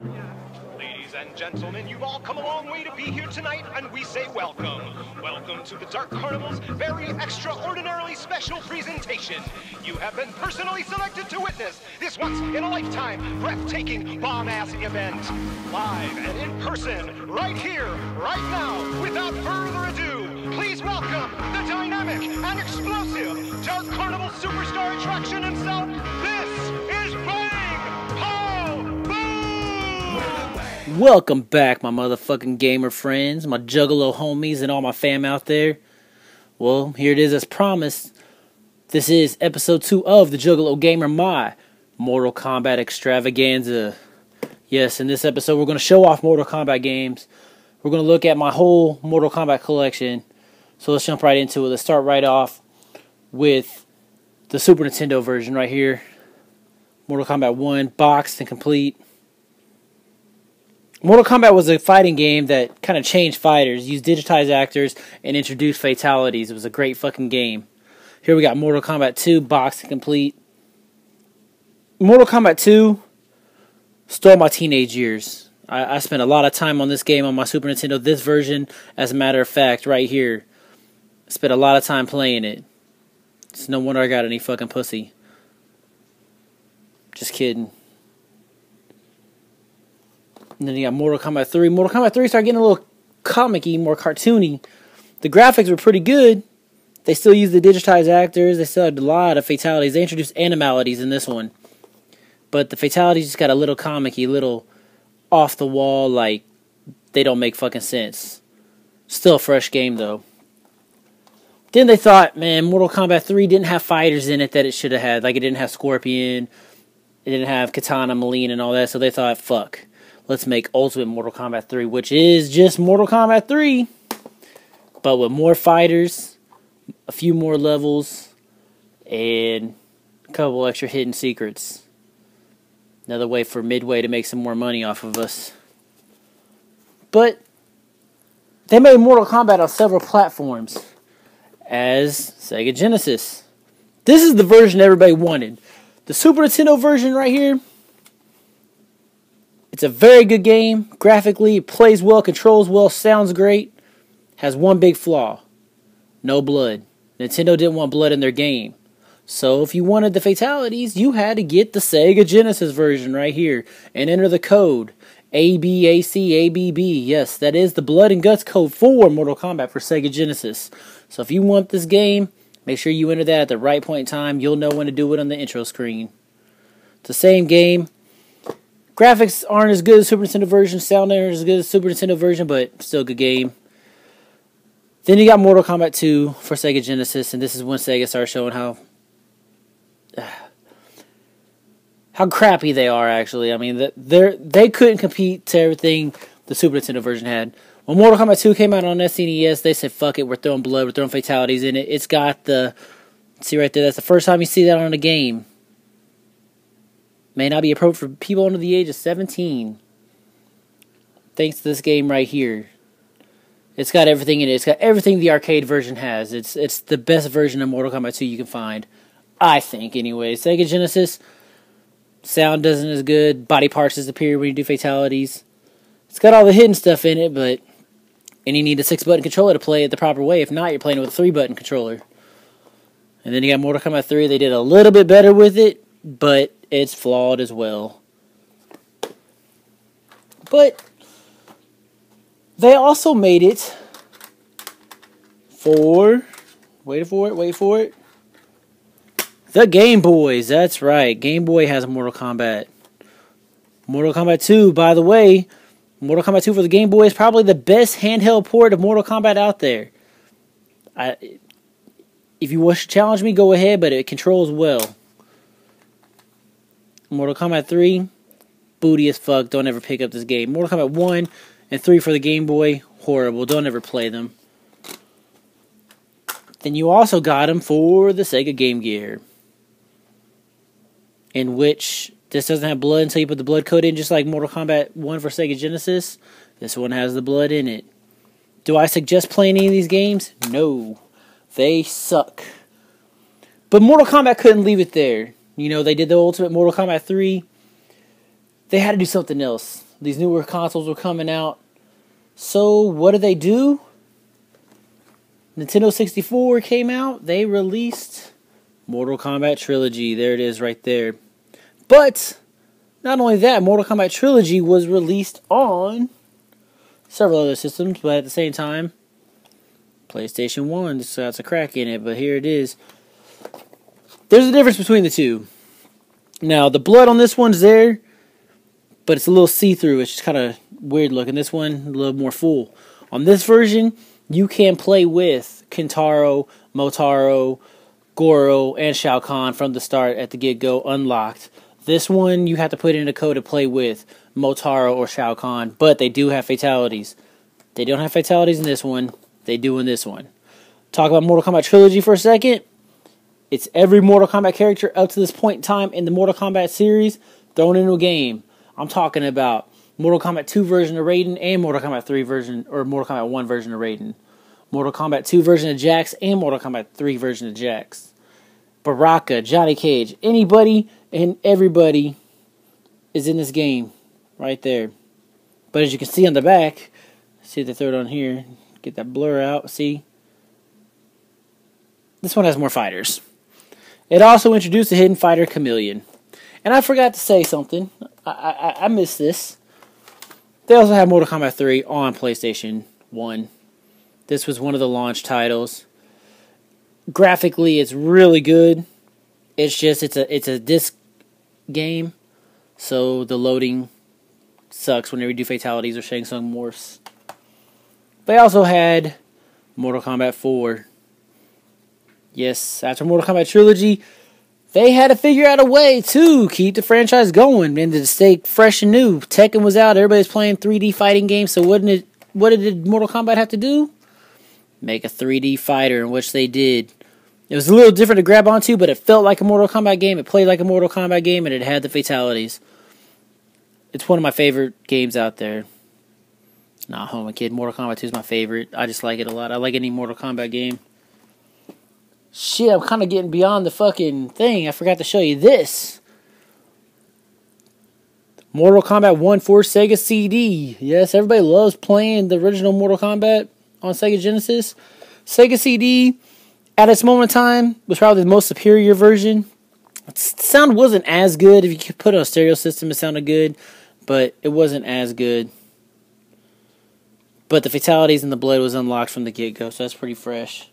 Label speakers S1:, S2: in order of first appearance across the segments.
S1: Ladies and gentlemen, you've all come a long way to be here tonight, and we say welcome. Welcome to the Dark Carnival's very extraordinarily special presentation. You have been personally selected to witness this once-in-a-lifetime, breathtaking, bomb-ass event. Live and in person, right here, right now, without further ado, please welcome the dynamic and explosive Dark Carnival superstar attraction himself. This is Bang! Ho! Boom!
S2: Welcome back, my motherfucking gamer friends, my Juggalo homies, and all my fam out there. Well, here it is as promised. This is episode 2 of the Juggalo Gamer, my Mortal Kombat extravaganza. Yes, in this episode we're going to show off Mortal Kombat games. We're going to look at my whole Mortal Kombat collection. So let's jump right into it. Let's start right off with the Super Nintendo version right here. Mortal Kombat 1, boxed and complete. Mortal Kombat was a fighting game that kind of changed fighters, used digitized actors, and introduced fatalities. It was a great fucking game. Here we got Mortal Kombat 2, boxed and complete. Mortal Kombat 2 stole my teenage years. I spent a lot of time on this game on my Super Nintendo. This version, as a matter of fact, right here. I spent a lot of time playing it. It's no wonder I got any fucking pussy. Just kidding. And then you got Mortal Kombat 3. Mortal Kombat 3 started getting a little comic-y, more cartoony. The graphics were pretty good. They still used the digitized actors. They still had a lot of fatalities. They introduced animalities in this one. But the fatalities just got a little comic-y, little off-the-wall, like, they don't make fucking sense. Still a fresh game, though. Then they thought, man, Mortal Kombat 3 didn't have fighters in it that it should have had. Like, it didn't have Scorpion. It didn't have Katana, Meleen, and all that. So they thought, fuck. Let's make Ultimate Mortal Kombat 3, which is just Mortal Kombat 3, but with more fighters, a few more levels, and a couple extra hidden secrets. Another way for Midway to make some more money off of us. But they made Mortal Kombat on several platforms as Sega Genesis. This is the version everybody wanted. The Super Nintendo version right here, it's a very good game. Graphically, it plays well, controls well, sounds great. Has one big flaw. No blood. Nintendo didn't want blood in their game. So if you wanted the fatalities, you had to get the Sega Genesis version right here. And enter the code. ABACABB. Yes, that is the Blood and Guts code for Mortal Kombat for Sega Genesis. So if you want this game, make sure you enter that at the right point in time. You'll know when to do it on the intro screen. It's the same game. Graphics aren't as good as Super Nintendo version. Sound aren't as good as Super Nintendo version, but still a good game. Then you got Mortal Kombat 2 for Sega Genesis, and this is when Sega started showing how crappy they are, actually. I mean, they couldn't compete to everything the Super Nintendo version had. When Mortal Kombat 2 came out on SNES, they said, fuck it, we're throwing blood, we're throwing fatalities in it. It's got the... See right there, that's the first time you see that on a game. May not be appropriate for people under the age of 17. Thanks to this game right here. It's got everything in it. It's got everything the arcade version has. It's the best version of Mortal Kombat 2 you can find. I think, anyway. Sega Genesis, sound isn't as good. Body parts disappear when you do fatalities. It's got all the hidden stuff in it, but... And you need a 6-button controller to play it the proper way. If not, you're playing with a 3-button controller. And then you got Mortal Kombat 3. They did a little bit better with it, but... it's flawed as well. But they also made it for... wait for it. The Game Boys. That's right. Game Boy has Mortal Kombat. Mortal Kombat 2, by the way. Mortal Kombat 2 for the Game Boy is probably the best handheld port of Mortal Kombat out there. If you wish to challenge me, go ahead, but it controls well. Mortal Kombat 3, booty as fuck. Don't ever pick up this game. Mortal Kombat 1 and 3 for the Game Boy, horrible. Don't ever play them. Then you also got them for the Sega Game Gear, in which this doesn't have blood until you put the blood code in, just like Mortal Kombat 1 for Sega Genesis. This one has the blood in it. Do I suggest playing any of these games? No. They suck. But Mortal Kombat couldn't leave it there. You know, they did the Ultimate Mortal Kombat 3. They had to do something else. These newer consoles were coming out. So what did they do? Nintendo 64 came out. They released Mortal Kombat Trilogy. There it is right there. But not only that, Mortal Kombat Trilogy was released on several other systems, but at the same time, PlayStation 1, so that's a crack in it, but here it is. There's a difference between the two. Now, the blood on this one's there, but it's a little see-through. It's just kind of weird looking. This one, a little more full. On this version, you can play with Kintaro, Motaro, Goro, and Shao Kahn from the start at the get-go unlocked. This one, you have to put in a code to play with Motaro or Shao Kahn, but they do have fatalities. They don't have fatalities in this one. They do in this one. Talk about Mortal Kombat Trilogy for a second. It's every Mortal Kombat character up to this point in time in the Mortal Kombat series thrown into a game. I'm talking about Mortal Kombat 2 version of Raiden and Mortal Kombat 3 version, or Mortal Kombat 1 version of Raiden. Mortal Kombat 2 version of Jax and Mortal Kombat 3 version of Jax. Baraka, Johnny Cage, anybody and everybody is in this game right there. But as you can see on the back, see if they throw it on here, get that blur out, see? This one has more fighters. It also introduced a hidden fighter, Chameleon. And I forgot to say something. I missed this. They also have Mortal Kombat 3 on PlayStation 1. This was one of the launch titles. Graphically, it's really good. It's just, it's a disc game. So the loading sucks whenever you do fatalities or Shang Tsung morphs. They also had Mortal Kombat 4. Yes, after Mortal Kombat Trilogy, they had to figure out a way to keep the franchise going and to stay fresh and new. Tekken was out, everybody's playing 3D fighting games, so what did Mortal Kombat have to do? Make a 3D fighter, in which they did. It was a little different to grab onto, but it felt like a Mortal Kombat game, it played like a Mortal Kombat game, and it had the fatalities. It's one of my favorite games out there. Nah, home kid, Mortal Kombat 2 is my favorite. I just like it a lot. I like any Mortal Kombat game. Shit, I'm kind of getting beyond the fucking thing. I forgot to show you this. Mortal Kombat 1 for Sega CD. Yes, everybody loves playing the original Mortal Kombat on Sega Genesis. Sega CD, at its moment in time, was probably the most superior version. The sound wasn't as good. If you could put it on a stereo system, it sounded good. But it wasn't as good. But the fatalities and the blood was unlocked from the get-go, so that's pretty fresh.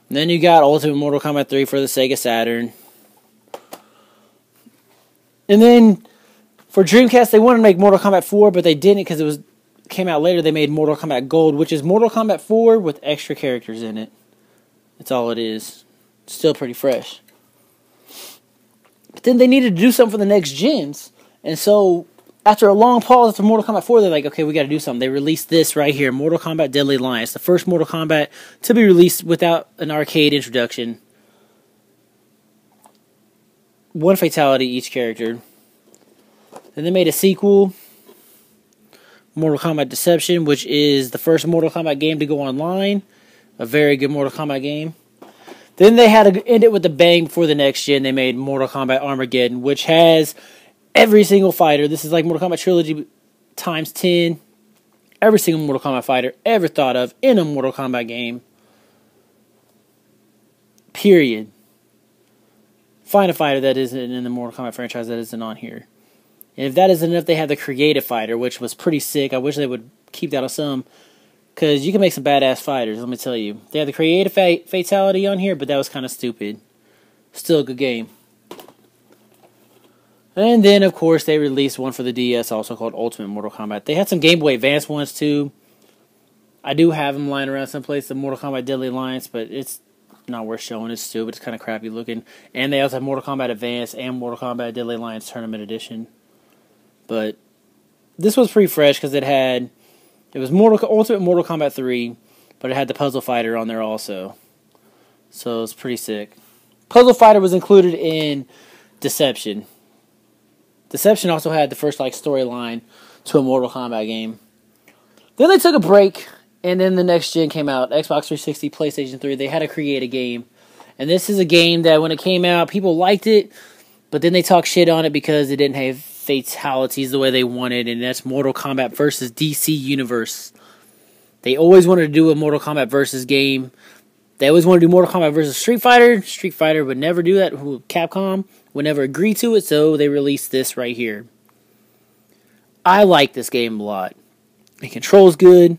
S2: And then you got Ultimate Mortal Kombat 3 for the Sega Saturn. And then for Dreamcast, they wanted to make Mortal Kombat 4, but they didn't because it came out later. They made Mortal Kombat Gold, which is Mortal Kombat 4 with extra characters in it. That's all it is. Still pretty fresh. But then they needed to do something for the next gens. And so, after a long pause after Mortal Kombat 4, they're like, okay, we got to do something. They released this right here, Mortal Kombat Deadly Alliance, the first Mortal Kombat to be released without an arcade introduction. One fatality each character. Then they made a sequel, Mortal Kombat Deception, which is the first Mortal Kombat game to go online. A very good Mortal Kombat game. Then they had to end it with a bang before the next gen. They made Mortal Kombat Armageddon, which has every single fighter. This is like Mortal Kombat Trilogy times 10. Every single Mortal Kombat fighter ever thought of in a Mortal Kombat game. Period. Find a fighter that isn't in the Mortal Kombat franchise that isn't on here. And if that isn't enough, they have the creative fighter, which was pretty sick. I wish they would keep that on some. Because you can make some badass fighters, let me tell you. They had the creative fatality on here, but that was kind of stupid. Still a good game. And then, of course, they released one for the DS, also called Ultimate Mortal Kombat. They had some Game Boy Advance ones, too. I do have them lying around someplace, the Mortal Kombat Deadly Alliance, but it's not worth showing. It's stupid. It's kind of crappy looking. And they also have Mortal Kombat Advance and Mortal Kombat Deadly Alliance Tournament Edition. But this was pretty fresh because it was Ultimate Mortal Kombat 3, but it had the Puzzle Fighter on there also. So it's pretty sick. Puzzle Fighter was included in Deception. Deception also had the first storyline to a Mortal Kombat game. Then they took a break, and then the next gen came out. Xbox 360, PlayStation 3. They had to create a game. And this is a game that when it came out, people liked it, but then they talked shit on it because it didn't have fatalities the way they wanted, and that's Mortal Kombat versus DC Universe. They always wanted to do a Mortal Kombat versus game. They always wanted to do Mortal Kombat versus Street Fighter. Street Fighter would never do that. Capcom would never agree to it, so they released this right here. I like this game a lot. It controls good.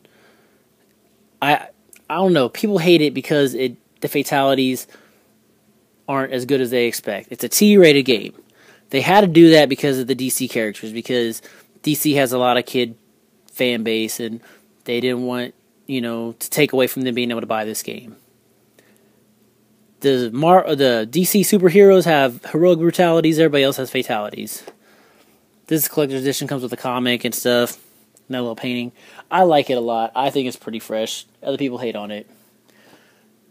S2: I don't know. People hate it because the fatalities aren't as good as they expect. It's a T-rated game. They had to do that because of the DC characters, because DC has a lot of kid fan base, and they didn't want, to take away from them being able to buy this game. The DC superheroes have heroic brutalities. Everybody else has fatalities. This collector's edition comes with a comic and stuff. And a little painting. I like it a lot. I think it's pretty fresh. Other people hate on it.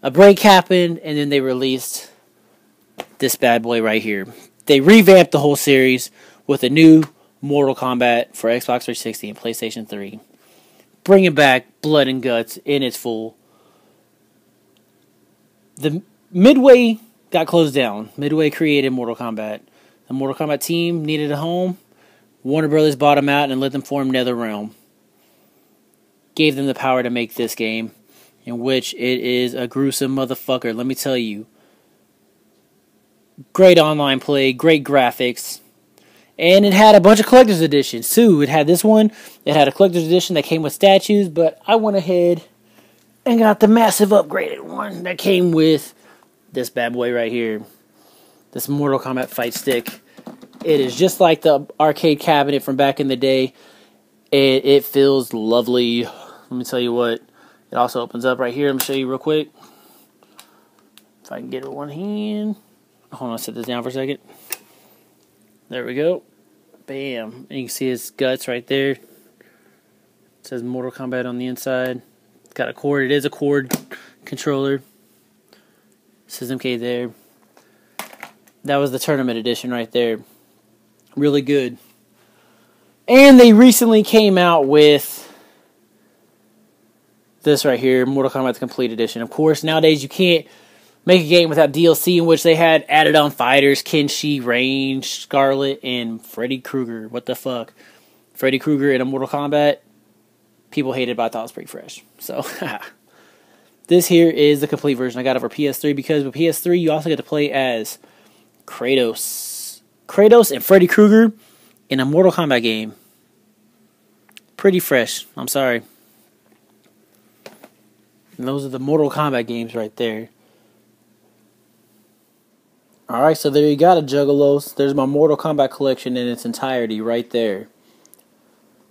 S2: A break happened, and then they released this bad boy right here. They revamped the whole series with a new Mortal Kombat for Xbox 360 and PlayStation 3. Bringing back blood and guts in its full. The Midway got closed down. Midway created Mortal Kombat. The Mortal Kombat team needed a home. Warner Brothers bought them out and let them form NetherRealm. Gave them the power to make this game, in which it is a gruesome motherfucker, let me tell you. Great online play, great graphics. And it had a bunch of collector's editions, too. It had this one. It had a collector's edition that came with statues, but I went ahead and got the massive upgraded one that came with this bad boy right here. This Mortal Kombat fight stick. It is just like the arcade cabinet from back in the day. It feels lovely. Let me tell you what. It also opens up right here. Let me show you real quick. If I can get it with one hand. Hold on, set this down for a second. There we go. Bam. And you can see his guts right there. It says Mortal Kombat on the inside. It's got a cord. It is a cord controller. It says MK there. That was the tournament edition right there. Really good. And they recently came out with this right here, Mortal Kombat the Complete Edition. Of course, nowadays you can't make a game without DLC, in which they had added on fighters, Kenshi, Range, Scarlet, and Freddy Krueger. What the fuck? Freddy Krueger in a Mortal Kombat. People hated it, but I thought it was pretty fresh. So, this here is the complete version. I got it for PS3 because with PS3 you also get to play as Kratos and Freddy Krueger in a Mortal Kombat game. Pretty fresh. I'm sorry. And those are the Mortal Kombat games right there. Alright, so there you got it, Juggalos. There's my Mortal Kombat collection in its entirety right there.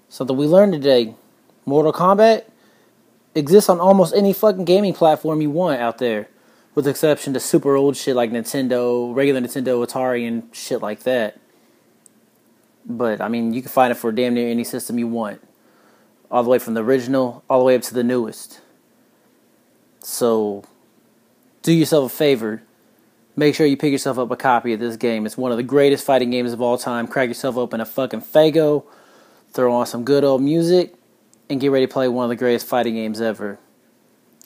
S2: Something we learned today. Mortal Kombat exists on almost any fucking gaming platform you want out there. With the exception to super old shit like Nintendo, regular Nintendo, Atari, and shit like that. But, I mean, you can find it for damn near any system you want. All the way from the original, all the way up to the newest. So, do yourself a favor. Make sure you pick yourself up a copy of this game. It's one of the greatest fighting games of all time. Crack yourself open a fucking Faygo. Throw on some good old music. And get ready to play one of the greatest fighting games ever.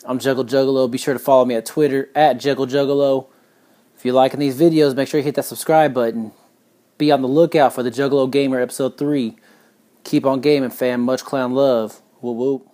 S2: I'm Juggalo. Be sure to follow me at Twitter, at Juggalo. If you're liking these videos, make sure you hit that subscribe button. Be on the lookout for the Juggalo Gamer Episode 3. Keep on gaming, fam. Much clown love. Whoop whoop.